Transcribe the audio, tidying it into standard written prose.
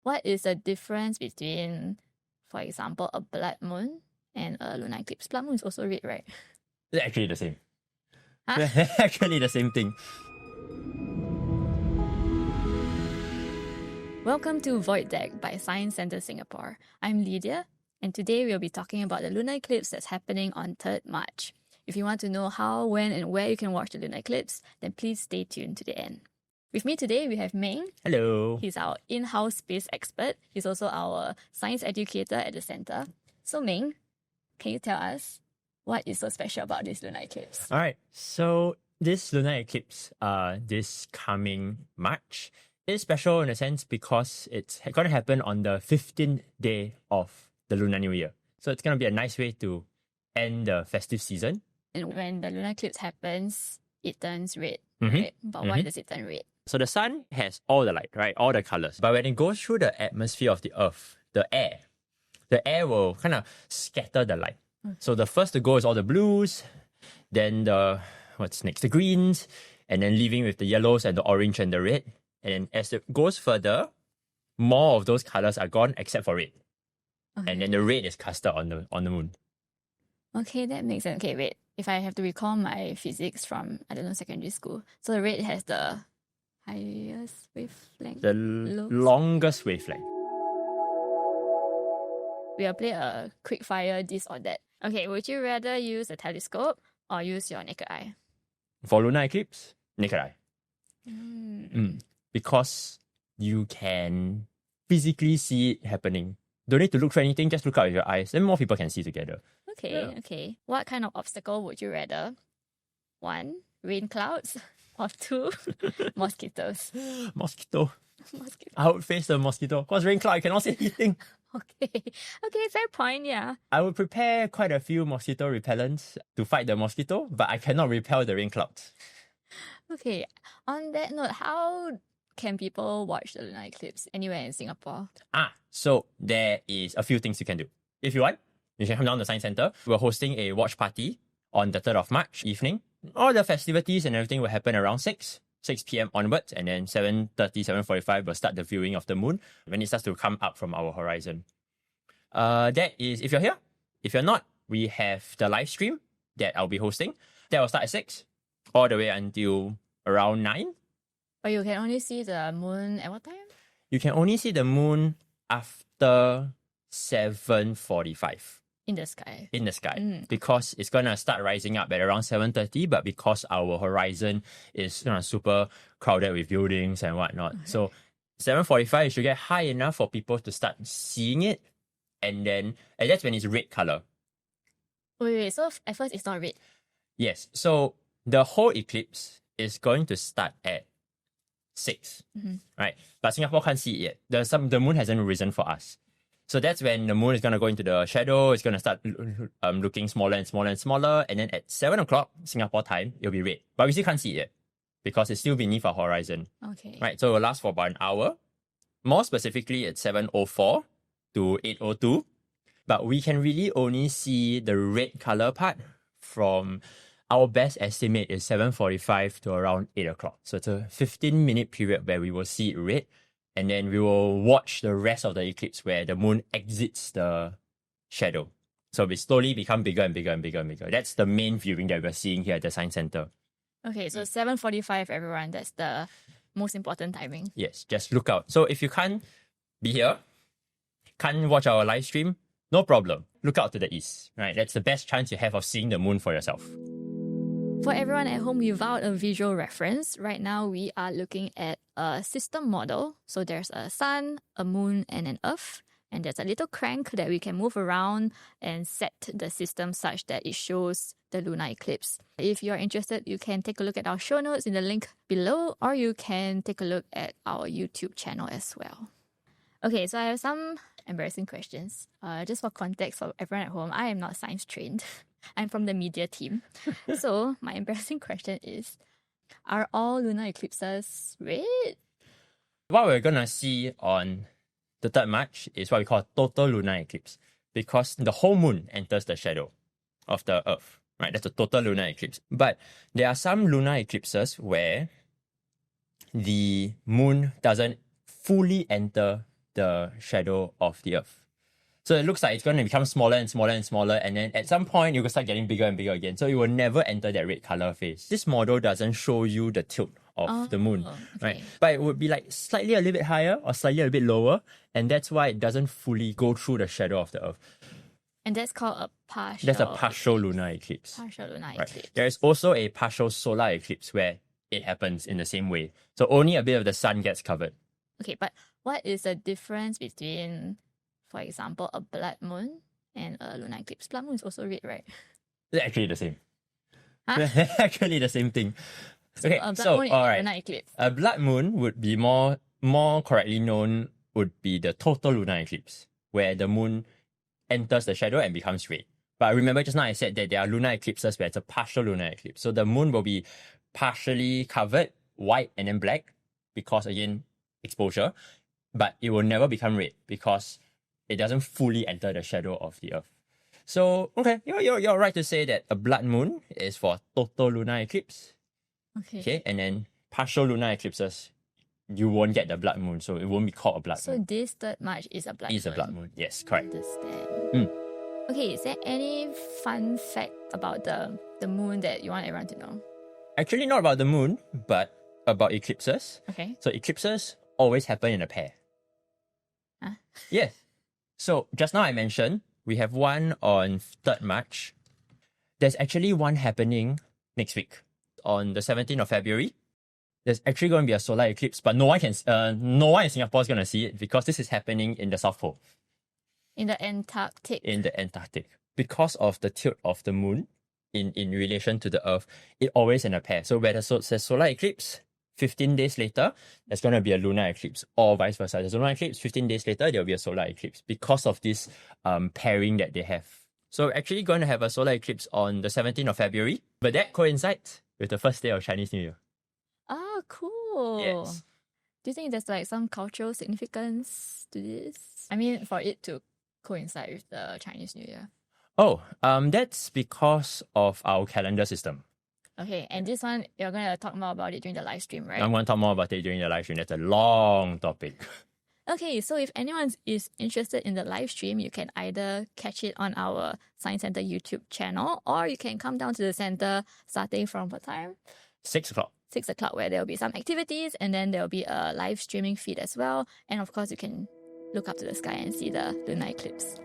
What is the difference between, for example, a blood moon and a lunar eclipse? Blood moon is also red, right? They're actually the same. Huh? They're actually the same thing. Welcome to Void Deck by Science Centre Singapore. I'm Lydia, and today we'll be talking about the lunar eclipse that's happening on 3rd March. If you want to know how, when, and where you can watch the lunar eclipse, then please stay tuned to the end. With me today, we have Meng. Hello. He's our in-house space expert. He's also our science educator at the centre. So Meng, can you tell us what is so special about this lunar eclipse? All right. So this lunar eclipse, this coming March, is special in a sense because it's going to happen on the 15th day of the Lunar New Year. So it's going to be a nice way to end the festive season. And when the lunar eclipse happens, it turns red. Mm-hmm. Right? But why does it turn red? So the sun has all the light, right? All the colors. But when it goes through the atmosphere of the earth, the air will kind of scatter the light. Okay. So the first to go is all the blues, then what's next? The greens, and then leaving with the yellows and the orange and the red. And then as it goes further, more of those colors are gone except for red. Okay. And then the red is casted on the moon. Okay, that makes sense. Okay, wait. If I have to recall my physics from, secondary school. So the red has the highest wavelength? The longest wavelength. We'll play a quickfire this or that. Okay, would you rather use a telescope or use your naked eye? For lunar eclipse, naked eye. Mm. Because you can physically see it happening. Don't need to look for anything, just look out with your eyes. Then more people can see together. Okay. What kind of obstacle would you rather? 1, rain clouds, or 2, mosquitoes? Mosquito. I would face the mosquito. Because rain cloud, I cannot see anything. Okay, fair point, yeah. I would prepare quite a few mosquito repellents to fight the mosquito, but I cannot repel the rain clouds. Okay, on that note, how can people watch the lunar eclipse anywhere in Singapore? So there is a few things you can do. If you want, you can come down to the Science Centre. We're hosting a watch party on the 3rd of March evening. All the festivities and everything will happen around 6 p.m. onwards, and then 7:30, 7:45 we'll start the viewing of the moon when it starts to come up from our horizon. That is if you're here. If you're not, we have the live stream that I'll be hosting. That will start at 6 all the way until around 9. But you can only see the moon at what time? You can only see the moon after 7:45. In the sky. Because it's going to start rising up at around 7:30, but because our horizon is super crowded with buildings and whatnot. Okay. So 7:45, it should get high enough for people to start seeing it. And that's when it's red color. Wait. So at first it's not red? Yes. So the whole eclipse is going to start at 6. Right? But Singapore can't see it yet. The moon hasn't risen for us. So that's when the moon is going to go into the shadow. It's going to start looking smaller and smaller and smaller. And then at 7 o'clock Singapore time, it'll be red. But we still can't see it yet because it's still beneath our horizon. Okay. Right? So it will last for about an hour. More specifically, it's 7:04 to 8:02. But we can really only see the red color part from our best estimate is 7:45 to around 8 o'clock. So it's a 15-minute period where we will see it red. And then we will watch the rest of the eclipse where the moon exits the shadow. So we slowly become bigger and bigger and bigger and bigger. That's the main viewing that we're seeing here at the Science Centre. Okay, so 7:45, everyone. That's the most important timing. Yes, just look out. So if you can't be here, can't watch our live stream, no problem. Look out to the east, right? That's the best chance you have of seeing the moon for yourself. For everyone at home without a visual reference, right now we are looking at a system model. So there's a sun, a moon, and an earth. And there's a little crank that we can move around and set the system such that it shows the lunar eclipse. If you're interested, you can take a look at our show notes in the link below, or you can take a look at our YouTube channel as well. Okay, so I have some embarrassing questions. Just for context for everyone at home, I am not science trained. I'm from the media team. So my embarrassing question is, are all lunar eclipses red? What we're going to see on the 3rd March is what we call total lunar eclipse, because the whole moon enters the shadow of the earth, right? That's a total lunar eclipse. But there are some lunar eclipses where the moon doesn't fully enter the shadow of the Earth. So it looks like it's going to become smaller and smaller and smaller, and then at some point it will start getting bigger and bigger again. So it will never enter that red color phase. This model doesn't show you the tilt of the moon, right? But it would be like slightly a little bit higher or slightly a little bit lower, and that's why it doesn't fully go through the shadow of the Earth. And that's called a partial. That's a partial lunar eclipse. Partial lunar Right. eclipse. There is also a partial solar eclipse where it happens in the same way. So only a bit of the sun gets covered. Okay, but what is the difference between, for example, a blood moon and a lunar eclipse? Blood moon is also red, right? They're actually the same. Huh? They're actually the same thing. Okay, a blood so moon and all a right. lunar eclipse. A blood moon would be more correctly known would be the total lunar eclipse, where the moon enters the shadow and becomes red. But remember just now I said that there are lunar eclipses where it's a partial lunar eclipse. So the moon will be partially covered, white and then black, because again, exposure. But it will never become red because it doesn't fully enter the shadow of the Earth. So, okay, you're right to say that a blood moon is for total lunar eclipse. Okay, and then partial lunar eclipses, you won't get the blood moon, so it won't be called a blood So moon. this 3rd March is a blood It's moon. a blood moon, yes, correct. Understand. Okay, is there any fun fact about the moon that you want everyone to know? Actually, not about the moon, but about eclipses. Okay. So eclipses always happen in a pair. Huh? Yes. So just now I mentioned we have one on 3rd March. There's actually one happening next week on the 17th of February. There's actually going to be a solar eclipse, but no one in Singapore is going to see it because this is happening in the South Pole. In the Antarctic. In the Antarctic. Because of the tilt of the moon in relation to the Earth, it always in a pair. So where it says solar eclipse, 15 days later, there's going to be a lunar eclipse, or vice versa. There's a lunar eclipse, 15 days later, there'll be a solar eclipse because of this pairing that they have. So actually going to have a solar eclipse on the 17th of February, but that coincides with the first day of Chinese New Year. Oh, cool. Yes. Do you think there's like some cultural significance to this? I mean, for it to coincide with the Chinese New Year. Oh, that's because of our calendar system. Okay, and this one, you're going to talk more about it during the live stream, right? I'm going to talk more about it during the live stream. That's a long topic. Okay, so if anyone is interested in the live stream, you can either catch it on our Science Center YouTube channel, or you can come down to the center starting from what time? 6 o'clock. 6 o'clock, where there will be some activities, and then there will be a live streaming feed as well. And of course, you can look up to the sky and see the lunar eclipse.